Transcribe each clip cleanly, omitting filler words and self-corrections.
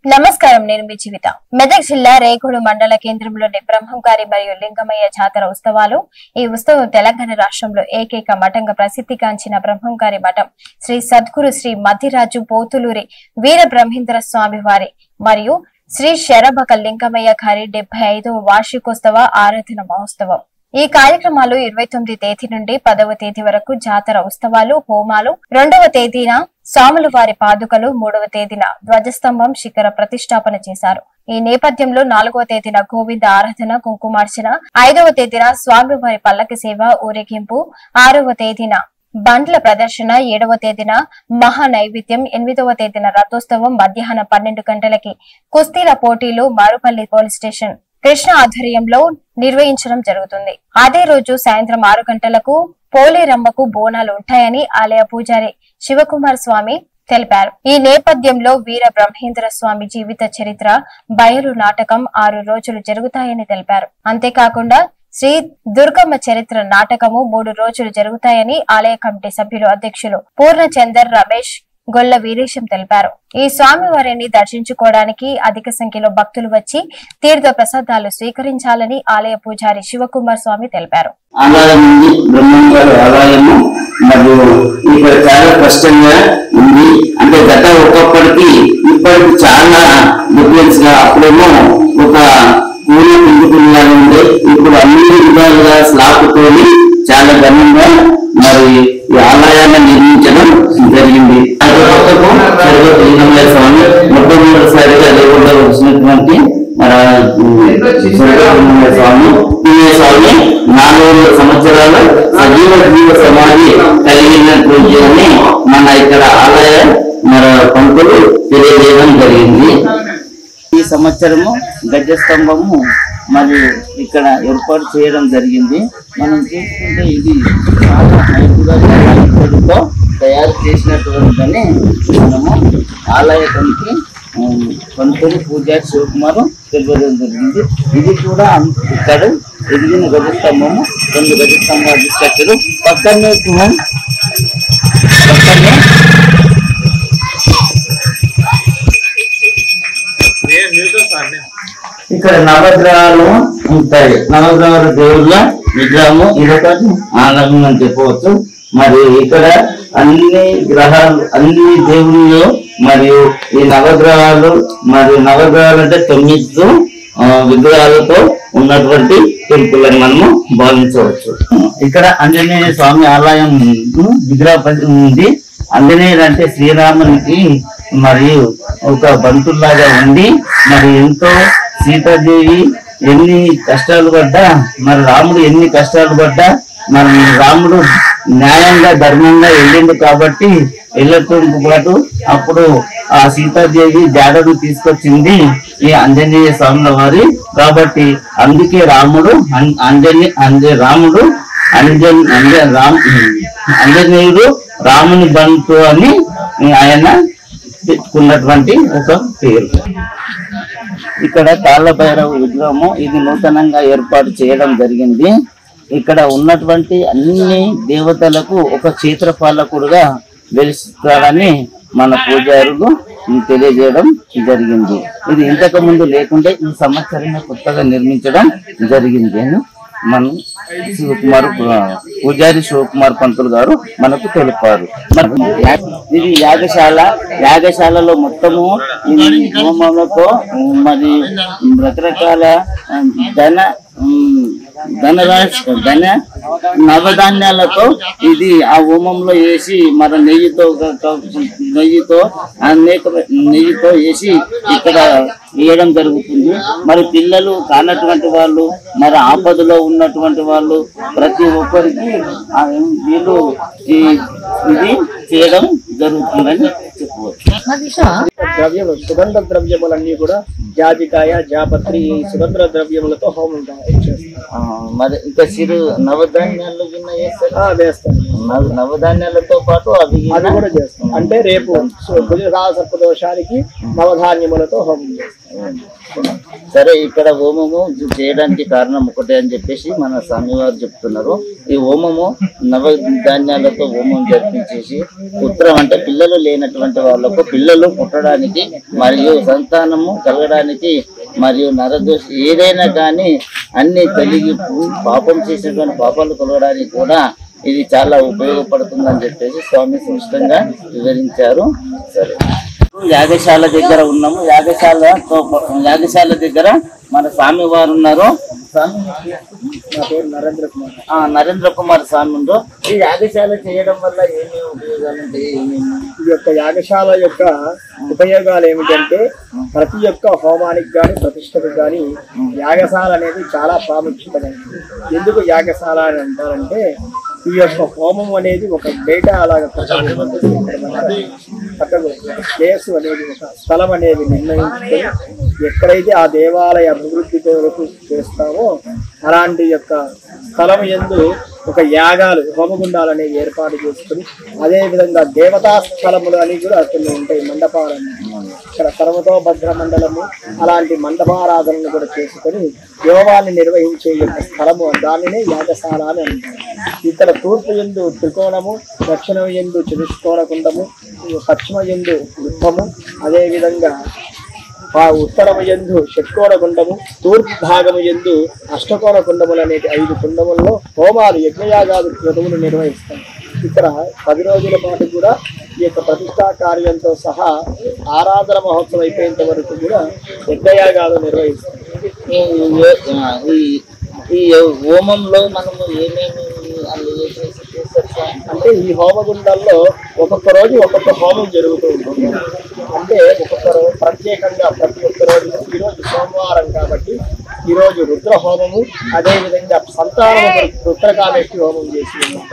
నమస్కారం, నేను మీ జీవిత. మెదక్ జిల్లా రేగూడు మండల కేంద్రంలోని బ్రహ్మంగారి మరియు లింగమయ్య జాతర ఉత్సవాలు. ఈ ఉత్సవం తెలంగాణ రాష్ట్రంలో ఏకైక మఠంగా ప్రసిద్ధిగాంచిన బ్రహ్మంగారి మఠం శ్రీ సద్గురు శ్రీ మధ్యరాజు పోతులూరి వీర బ్రహ్మేంద్ర స్వామి వారి మరియు శ్రీ శరభక లింగమయ్య గారి 75వ వార్షికోత్సవ ఆరాధన మహోత్సవం. ఈ కార్యక్రమాలు 29 తేదీ నుండి 10వ తేదీ వరకు జాతర ఉత్సవాలు, హోమాలు, 2వ తేదీన స్వాముల వారి పాదుకలు, 3వ తేదీన ధ్వజస్తంభం శిఖర ప్రతిష్టాపన చేశారు. ఈ నేపథ్యంలో 4వ తేదీన గోవింద ఆరాధన, కుంకుమార్చన, 5వ తేదీన స్వామివారి పల్లకి సేవ, ఊరేగింపు, 6వ తేదీన బండ్ల ప్రదర్శన, 7వ తేదీన మహా నైవేద్యం, 8వ తేదీన రథోత్సవం. మధ్యాహ్నం 12 గంటలకి కుస్తీల పోటీలు మారుపల్లి పోలీస్ స్టేషన్ కృష్ణ ఆధ్వర్యంలో నిర్వహించడం జరుగుతుంది. అదే రోజు సాయంత్రం 6 గంటలకు పోలేరమ్మకు బోనాలు ఉంటాయని ఆలయ పూజారి శివకుమార్ స్వామి తెలిపారు. ఈ నేపథ్యంలో వీర బ్రహ్మేంద్ర స్వామి జీవిత చరిత్ర బయలు నాటకం 6 రోజులు జరుగుతాయని తెలిపారు. అంతేకాకుండా శ్రీ దుర్గమ్మ చరిత్ర నాటకము 3 రోజులు జరుగుతాయని ఆలయ కమిటీ సభ్యులు అధ్యక్షులు పూర్ణచందర్, రమేష్, గొల్ల వీరేశం తెలిపారు. ఈ స్వామివారిని దర్శించుకోవడానికి అధిక సంఖ్యలో భక్తులు వచ్చి తీర్థ ప్రసాదాలు స్వీకరించాలని ఆలయ పూజారి శివకుమార్ స్వామి తెలిపారు. చాలా కష్టంగా ఉంది. అంటే గత ఒకప్పటికి ఇప్పటికి చాలా డిఫరెన్స్ గా, అప్పుడేమో ఒక పూర్ణ పిండుకులాగా ఉండే, ఇప్పుడు అన్ని విధాలుగా స్లాబ్ తోని చాలా ఘనంగా మరి ఈ ఆలయాన్ని నిర్మించడం జరిగింది. లింగమయ్య స్వామి మొట్టమొదటిసారిగా లేకుండా వచ్చినటువంటి స్వామి 400 సంవత్సరాల సజీవ జీవ సమాధి కలిగినటువంటి మన ఇక్కడ ఆలయ మన పంతులు తెలియజేయడం జరిగింది. ఈ సంవత్సరము గజస్తంభము మరి ఇక్కడ ఏర్పాటు చేయడం జరిగింది. మనం చూసుకుంటే ఇది చాలా హైట్గా ఇక్కడితో తయారు చేసినటువంటిదని మనము ఆలయ కమిటీ పంతులు పూజారి శివకుమార్ తెలియడం జరిగింది. ఇది కూడా ఇక్కడ ఎదిగిన గజస్తంభము 2 గజస్తంభాలు తీసుకొచ్చారు. పక్కనే ఇక్కడ నవగ్రహాలు ఉంటాయి. నవగ్రహాల దేవుళ్ళ విగ్రహము ఇదొకటి ఆనందం అని చెప్పవచ్చు. మరి ఇక్కడ అన్ని గ్రహాలు, అన్ని దేవుళ్ళు మరియు ఈ నవగ్రహాలు, మరియు నవగ్రహాలు అంటే 9 విగ్రహాలతో ఉన్నటువంటి టెంపుల్ అని మనము భావించవచ్చు. ఇక్కడ ఆంజనేయ స్వామి ఆలయం విగ్రహం ఉంది. ఆంజనేయుడు అంటే శ్రీరామునికి మరియు ఒక బంటులాగా ఉండి, మరి ఎంతో సీతాదేవి ఎన్ని కష్టాలు పడ్డా, మరి రాముడు ఎన్ని కష్టాలు పడ్డా, మరి రాముడు న్యాయంగా ధర్మంగా వెళ్ళిండు కాబట్టి వెళ్ళటంతో పాటు అప్పుడు ఆ సీతాదేవి జాడను తీసుకొచ్చింది ఈ ఆంజనేయ స్వాముల వారి. కాబట్టి అందుకే ఆంజనేయుడు రాముని బంటు అని ఆయన పెట్టుకున్నటువంటి ఒక పేరు. ఇక్కడ కాళ్ళ భైరవ విగ్రహము ఇది నూతనంగా ఏర్పాటు చేయడం జరిగింది. ఇక్కడ ఉన్నటువంటి అన్ని దేవతలకు ఒక క్షేత్రపాలకుడుగా వెలుస్తాడని మన పూజారులు తెలియజేయడం జరిగింది. ఇది ఇంతకు ముందు లేకుంటే ఈ సంవత్సరమే కొత్తగా నిర్మించడం జరిగింది అని మనం పూజారి శివకుమార్ పంతులు గారు మనకు తెలిపారు. ఇది యాగశాలలో మొత్తము హోమములతో మరి రకరకాల ధన నవధాన్యాలతో ఇది ఆ హోమంలో వేసి మరి నెయ్యితో వేసి ఇక్కడ వేయడం జరుగుతుంది. మరి పిల్లలు కానటువంటి వాళ్ళు, మరి ఆపదలో ఉన్నటువంటి వాళ్ళు ప్రతి ఒక్కరికి వీళ్ళు ఇది చేయడం జరుగుతుందని చెప్పవచ్చు. సుగంధ ద్రవ్యములన్నీ కూడా జాజికాయ, జాపత్రి, సుగంధ ద్రవ్యములతో హోమం చేస్తారు. మరి ఇంకా చిరు నవధాన్యాలు వేస్తాం. నవధాన్యాలతో పాటు అవి కూడా చేస్తాం. అంటే రేపు కుజకాల సర్పదోషానికి నవధాన్యములతో హోమం చేస్తాం. సరే, ఇక్కడ హోమము చేయడానికి కారణం ఒకటే అని చెప్పేసి మన స్వామివారు చెప్తున్నారు. ఈ హోమము నవధాన్యాలతో హోమం జరిపించేసి పుత్రం అంటే పిల్లలు లేనటువంటి వాళ్ళకు పిల్లలు పుట్టడానికి మరియు సంతానము కలగడానికి మరియు నరదోష ఏదైనా కానీ అన్ని తొలగి పాపం చేసినటువంటి పాపాలు తొలగడానికి కూడా ఇది చాలా ఉపయోగపడుతుందని చెప్పేసి స్వామి స్పష్టంగా వివరించారు. సరే, యాగశాల దగ్గర ఉన్నాము. యాగశాల దగ్గర మన స్వామి వారు ఉన్నారు. నా పేరు నరేంద్ర కుమార్. నరేంద్ర కుమార్ స్వామి ఉందో. ఈ యాగశాల చేయడం వల్ల ఏమేమి ఉపయోగాలు ఉంటాయి? ఈ యొక్క యాగశాల యొక్క ఉపయోగాలు ఏమిటంటే ప్రతి ఒక్క హోమానికి కానీ ప్రతిష్టకు కానీ యాగశాల అనేది చాలా ప్రాముఖ్యమైనది. ఎందుకు యాగశాల అని అంటారంటే ఈ యొక్క హోమం అనేది ఒక డేటా అలాగా పక్కకు ప్లేస్ అనేది ఒక స్థలం అనేది నిర్ణయించుకొని ఎక్కడైతే ఆ దేవాలయ అభివృద్ధి కొరకు చేస్తామో అలాంటి యొక్క స్థలం యందు ఒక యాగాలు హోమగుండాలు అనేవి ఏర్పాటు చేసుకుని అదేవిధంగా దేవతా స్థలములు అని కూడా కొన్ని ఉంటాయి, మండపాలను. ఇక్కడ సర్వతోభద్ర మండలము అలాంటి మండపారాధనలు కూడా చేసుకొని యోగాన్ని నిర్వహించే యొక్క స్థలము దానినే యాగశాల అని అంటారు. ఇక్కడ తూర్పు యందు త్రికోణము, దక్షిణం యందు చతుష్కోణ కుండము, పశ్చిమ యందు వృత్తము, అదేవిధంగా ఆ ఉత్తరము యందు షట్కోణ కుండము, తూర్పు భాగము యందు అష్టకోణ కుండములు అనేటి 5 కుండములలో హోమాలు యజ్ఞయాగాది క్రతువులు నిర్వహిస్తాం. ఇక్కడ 10 రోజుల పాటు కూడా ఈ యొక్క ప్రతిష్టా కార్యంతో సహా ఆరాధన మహోత్సవం అయిపోయేంత వరకు కూడా యజ్ఞయాగాలు నిర్వహిస్తాం. ఈ హోమంలో మనము ఏమేమి అంటే ఈ హోమగుండాల్లో ఒక్కొక్క రోజు ఒక్కొక్క హోమం జరుగుతూ ఉంటుంది. అంటే ఒక్కొక్క రోజు ప్రత్యేకంగా ప్రతి ఒక్క రోజు ఈరోజు సోమవారం కాబట్టి ఈరోజు రుద్ర హోమము, అదేవిధంగా సంతానము రుద్రకామేష్టి హోమం చేసి ఉన్నాం.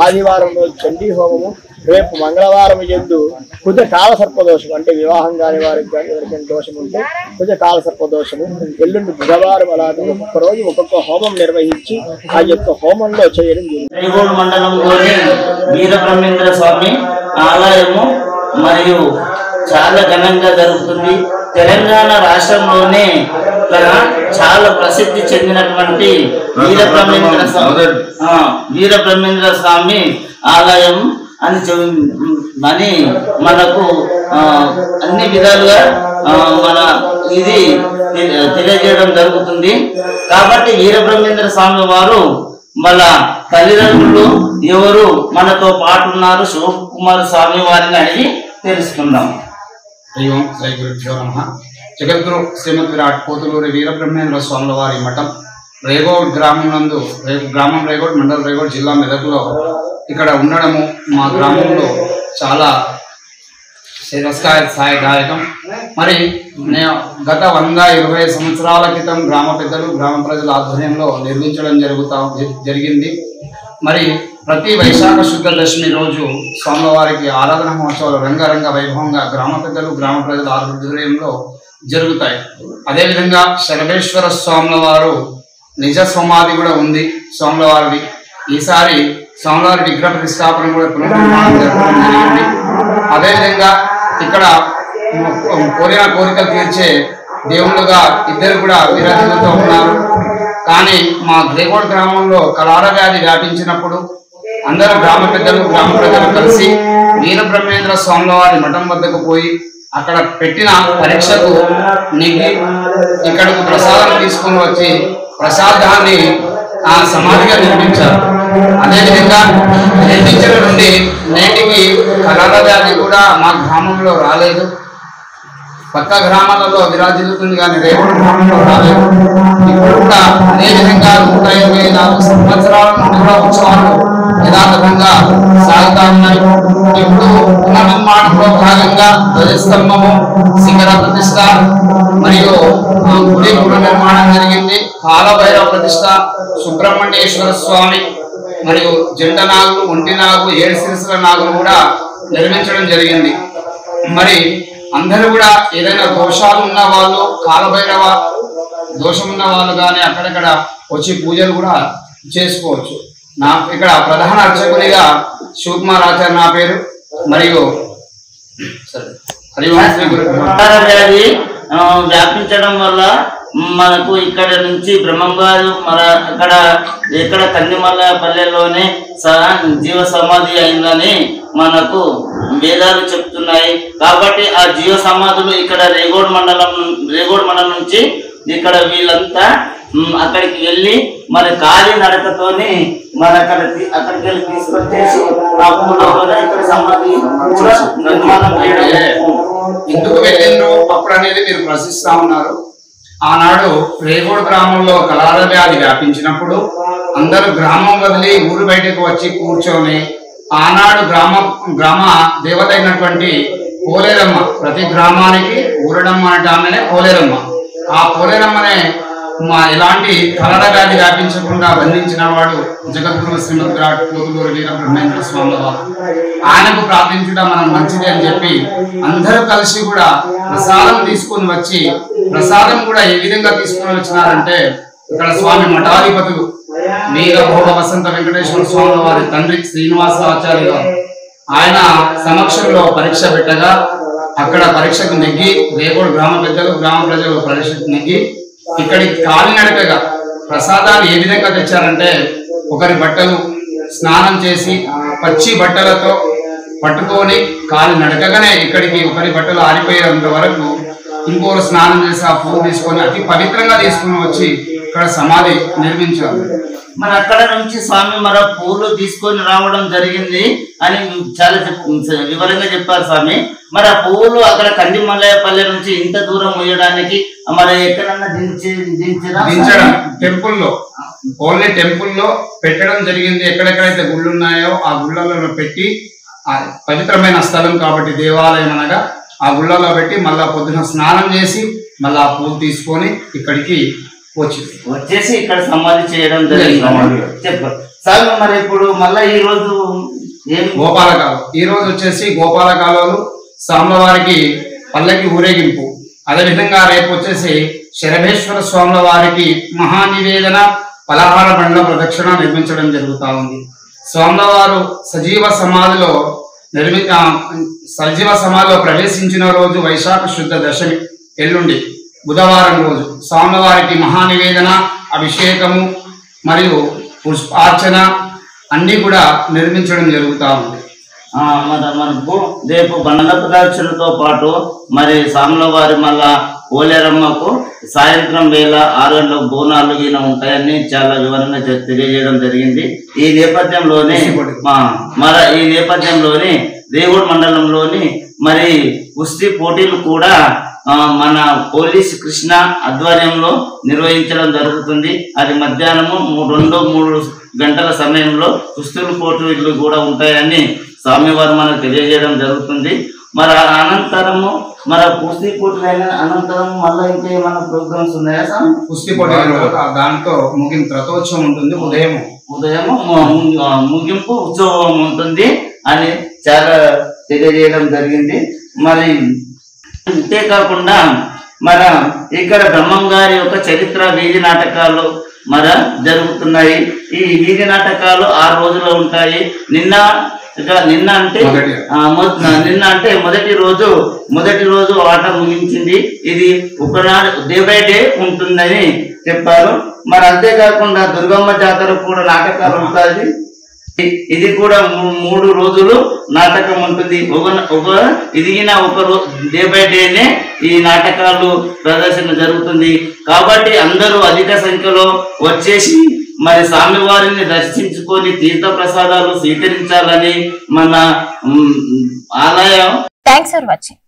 ఆదివారం రోజు చండీ హోమము, రేపు మంగళవారం యందు కుజ కాల సర్పదోషం అంటే వివాహం కాని వారికి కానీ ఎవరికైనా దోషం ఉంటే కుజ కాల సర్పదోషము, ఎల్లుండి బుధవారం అలాగే ఒక్కొక్క రోజు ఒక్కొక్క హోమం నిర్వహించి ఆ యొక్క హోమంలో చేయడం జరిగింది. మండలంలోని వీరబ్రహ్మేంద్ర స్వామి ఆలయము మరియు చాలా ఘనంగా జరుగుతుంది. తెలంగాణ రాష్ట్రంలోనే చాలా ప్రసిద్ధి చెందినటువంటి వీరబ్రహ్మేంద్ర స్వామి ఆలయం అని మనకు అన్ని విధాలుగా మన ఇది తెలియజేయడం జరుగుతుంది. కాబట్టి వీరబ్రహ్మేంద్ర స్వామి వారు మన తల్లిదండ్రులు ఎవరు మనతో పాటు ఉన్నారు, శివకుమార్ స్వామి వారిని అడిగి తెలుసుకుందాం. ఓం శ్రీ గురుభ్యో నమః. జగద్గురు శ్రీమద్ విరాట్ పోతులూరి వీరబ్రహ్మేంద్ర స్వాముల వారి మఠం రేగోడ్ గ్రామం నందు గ్రామం రేగోడ్ మండలం రేగోడ్ జిల్లా మెదక్లో ఇక్కడ ఉండడము మా గ్రామంలో చాలా శ్రేయస్కాయదాయకం. మరి నేను గత 120 సంవత్సరాల క్రితం గ్రామ పెద్దలు గ్రామ ప్రజల ఆధ్వర్యంలో నిర్మించడం జరిగింది. మరి ప్రతి వైశాఖ శుద్ధ దశమి రోజు స్వామివారికి ఆరాధన మహోత్సవాలు రంగరంగ వైభవంగా గ్రామ పెద్దలు గ్రామ ప్రజల ఆధ్వర్యంలో జరుగుతాయి. అదేవిధంగా శరభేశ్వర స్వాముల వారు నిజ సమాధి కూడా ఉంది స్వాముల వారిది. ఈసారి స్వామివారి విగ్రహ ప్రతిష్టాపన కూడా పునర్నిర్మాణం జరగడం జరిగింది. అదేవిధంగా ఇక్కడ కోరిన కోరికలు తీర్చే దేవుళ్ళుగా ఇద్దరు కూడా విరాజిల్లుతూ ఉన్నారు. కానీ మా రేగోడ్ గ్రామంలో కలార వ్యాధి వ్యాపించినప్పుడు అందరూ గ్రామ పెద్దలు గ్రామ ప్రజలు కలిసి వీరబ్రహ్మేంద్ర స్వాముల వారి మఠం వద్దకు పోయి అక్కడ పెట్టిన పరీక్షకు నెగ్గి ఇక్కడకు ప్రసాదం తీసుకుని వచ్చి ప్రసాదాన్ని ఆ సమాధిగా నిర్మించారు. అదేవిధంగా నిర్మించిన నుండి నేటికి కలార వ్యాధి కూడా మా గ్రామంలో రాలేదు. పక్క గ్రామాలలో విరాజిల్లుతుంది కానీ రేగోడ్ గ్రామంలో రాలేదు. ఇప్పుడు కూడా అదేవిధంగా 124 సంవత్సరాల నుండి కూడా ఉత్సవాలు యథాతథంగా సాగుతా ఉన్నాయి. ఇప్పుడు పునర్నిర్మాణంలో భాగంగా ధ్వజస్తంభము, శిఖర ప్రతిష్ట మరియు గుడి పునర్నిర్మాణం జరిగింది. కాలభైరవ ప్రతిష్ట, సుబ్రహ్మణ్యేశ్వర స్వామి మరియు జంట నాగులు, ఒంటి నాగు, 7 శిరస్సుల నాగులు కూడా నిర్మించడం జరిగింది. మరి అందరూ కూడా ఏదైనా దోషాలు ఉన్న వాళ్ళు కాలభైరవ దోషం ఉన్న వాళ్ళు కానీ అక్కడక్కడ వచ్చి పూజలు కూడా చేసుకోవచ్చు. ఇక్కడ ప్రధాన అర్చకునిగా శివకుమార్ ఆచార్య నా పేరు. మరియు వ్యాధి వ్యాపించడం వల్ల మనకు ఇక్కడ నుంచి బ్రహ్మం గారు ఇక్కడ కందిమల్ల పల్లెల్లోనే జీవ సమాధి అయిందని మనకు వేదాలు చెప్తున్నాయి. కాబట్టి ఆ జీవ సమాధులు ఇక్కడ రేగోడ్ మండలం నుంచి ఇక్కడ వీళ్ళంతా అక్కడికి వెళ్ళి మరి కాలి నడకతోని మరి అక్కడికి వెళ్ళి తీసుకొచ్చేసి ఇక్కడ సమాధి నిర్మాణం ఎందుకు వెళ్ళిండ్రు అప్పుడు అనేది మీరు ప్రశ్నిస్తా ఉన్నారు. ఆనాడు రేగోడ్ గ్రామంలో కలాల వ్యాధి వ్యాపించినప్పుడు అందరూ గ్రామం వదిలి ఊరు బయటకు వచ్చి కూర్చొని ఆనాడు గ్రామ దేవత అయినటువంటి పోలేరమ్మ, ప్రతి గ్రామానికి ఊరడమ్మ అంటే ఆమెనే పోలేరమ్మ. ఆ పోలేరమ్మనే ఎలాంటి కలర వ్యాధి వ్యాపించకుండా బంధించిన వాడు జగద్గురు శ్రీమద్ విరాట్ కోతులూరు వీర బ్రహ్మేంద్ర స్వామి వారు. ఆయనకు ప్రార్థించడం మనం మంచిది అని చెప్పి అందరూ కలిసి కూడా ప్రసాదం తీసుకుని వచ్చి, ప్రసాదం కూడా ఏ విధంగా తీసుకుని వచ్చినారంటే ఇక్కడ స్వామి మఠాధిపతులు వీర భోగ వసంత వెంకటేశ్వర స్వామి వారి తండ్రి శ్రీనివాసాచార్య గారు ఆయన సమక్షంలో పరీక్ష పెట్టగా అక్కడ పరీక్షకు నెగ్గి రేగోడ్ గ్రామ ప్రజలు పరీక్షకు నెగ్గి ఇక్కడికి కాలినడకగా ప్రసాదాలు ఏ విధంగా తెచ్చారంటే ఒకరి బట్టలు స్నానం చేసి పచ్చి బట్టలతో పట్టుకొని కాలినడకగానే ఇక్కడికి ఒకరి బట్టలు ఆరిపోయేంత వరకు ఇంకోరు స్నానం చేసి ఆ పూలు తీసుకొని అతి పవిత్రంగా తీసుకుని వచ్చి ఇక్కడ సమాధి నిర్మించారు. మరి అక్కడ నుంచి స్వామి మరి పూలు తీసుకొని రావడం జరిగింది అని చాలా వివరంగా చెప్పారు స్వామి. మరి ఆ పువ్వులు అక్కడ కందిమల్లపల్లె నుంచి ఇంత దూరం మోయడానికి మరి ఎక్కడన్నా దించడం టెంపుల్లో, ఓన్లీ టెంపుల్లో పెట్టడం జరిగింది. ఎక్కడెక్కడైతే గుళ్ళు ఉన్నాయో ఆ గుళ్ళలో పెట్టి, పవిత్రమైన స్థలం కాబట్టి దేవాలయం అనగా ఆ గుళ్ళలో పెట్టి మళ్ళా పొద్దున స్నానం చేసి మళ్ళా ఆ పూలు తీసుకొని ఇక్కడికి వచ్చేసి ఇక్కడ సమాధి చేయడం జరిగింది. చెప్పారు సార్. మరి ఇప్పుడు మళ్ళా ఈ రోజు గోపాలకాలు, ఈ రోజు వచ్చేసి గోపాలకాలు స్వామివారికి పల్లకి ఊరేగింపు. అదేవిధంగా రేపు వచ్చేసి శరభేశ్వర స్వాముల వారికి మహానివేదన పలహార బండ్ల ప్రదక్షిణ నిర్మించడం జరుగుతూ ఉంది. స్వామివారు సజీవ సమాధిలో ప్రవేశించిన రోజు వైశాఖ శుద్ధ దశమి, ఎల్లుండి బుధవారం రోజు స్వామివారికి మహానివేదన, అభిషేకము మరియు పుష్పార్చన అన్ని కూడా నిర్మించడం జరుగుతూ ఉంది. మనకు రేపు బండల ప్రదక్షిణతో పాటు మరి స్వామివారి మళ్ళా పోలేరమ్మకు సాయంత్రం వేళ 6 గంటలకు బోనాలు గిన ఉంటాయని చాలా వివరంగా తెలియజేయడం జరిగింది. ఈ నేపథ్యంలోనే రేగోడ్ మండలంలోని మరి కుస్తీ పోటీలు కూడా మన పోలీస్ కృష్ణ ఆధ్వర్యంలో నిర్వహించడం జరుగుతుంది. అది మధ్యాహ్నము 2-3 గంటల సమయంలో కుస్తీ పోటీలు కూడా ఉంటాయని స్వామివారు మనకు తెలియజేయడం జరుగుతుంది. మరి అనంతరము మరి కుస్తీ పోటీలు అయిన అనంతరం మళ్ళీ ఇంకేమైనా ప్రోగ్రామ్స్ ఉన్నాయా సార్? కుస్తీ పోటీలు దాంతో ముగింపు రథోత్సవం ఉంటుంది. ఉదయము ముగింపు ఉత్సవం ఉంటుంది అని చాలా తెలియజేయడం జరిగింది. మరి అంతేకాకుండా మన ఇక్కడ బ్రహ్మం గారి యొక్క చరిత్ర వీధి నాటకాలు జరుగుతున్నాయి. ఈ వీధి నాటకాలు 6 రోజులు ఉంటాయి. నిన్న అంటే మొదటి రోజు ఆట ముగించింది. ఇది ఒకనాడు డే బై డే ఉంటుందని చెప్పారు. మరి అంతేకాకుండా దుర్గమ్మ జాతర కూడా నాటకాలు ఉంటాయి. ఇది కూడా 3 రోజులు నాటకం ఉంటుంది. ఒక డే బై డేనే ఈ నాటకాలు ప్రదర్శన జరుగుతుంది. కాబట్టి అందరూ అధిక సంఖ్యలో వచ్చేసి మరి స్వామివారిని దర్శించుకొని తీర్థ ప్రసాదాలు స్వీకరించాలని మన ఆలయం. Thanks for watching.